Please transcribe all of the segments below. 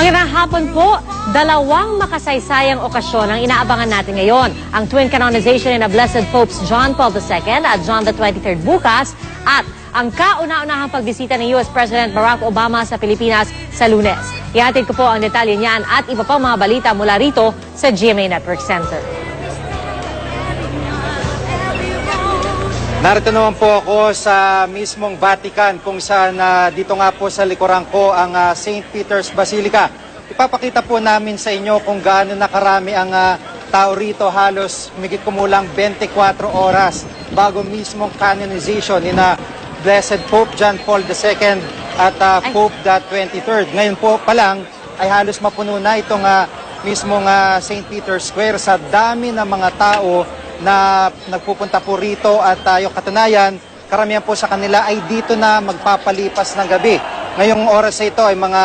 Magandang hapon po. Dalawang makasaysayang okasyon ang inaabangan natin ngayon. Ang twin canonization ni Blessed Popes John Paul II at John the 23rd bukas at ang kauna-unahang pagbisita ni US President Barack Obama sa Pilipinas sa Lunes. Ihatid ko po ang detalye niyan at iba pang mga balita mula rito sa GMA Network Center. Narito naman po ako sa mismong Vatican kung saan dito nga po sa likuran ko ang St. Peter's Basilica. Ipapakita po namin sa inyo kung gaano nakarami ang tao rito, halos higit kumulang 24 oras bago mismong canonization ni Blessed Pope John Paul II at Pope the 23rd. Ngayon po pa lang ay halos mapuno na itong mismong St. Peter's Square sa dami ng mga tao na nagpupunta po rito at yung katunayan, karamihan po sa kanila ay dito na magpapalipas ng gabi. Ngayong oras na ito ay mga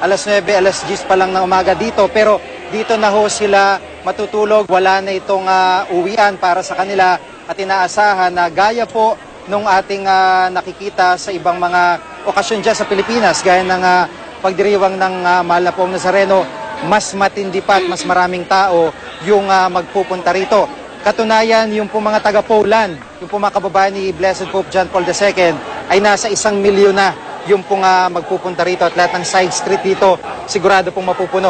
alas 9, alas 10 pa lang ng umaga dito, pero dito na ho sila matutulog. Wala na itong uwian para sa kanila at inaasahan na gaya po nung ating nakikita sa ibang mga okasyon dyan sa Pilipinas, gaya ng pagdiriwang ng mahal na Poong Nazareno, mas matindi pa at mas maraming tao yung magpupunta rito. Katunayan, yung po mga taga-Poland, yung po mga kababayan ni Blessed Pope John Paul II ay nasa 1 milyon na yung po magpupunta rito at lahat ng side street dito sigurado pong mapupuno.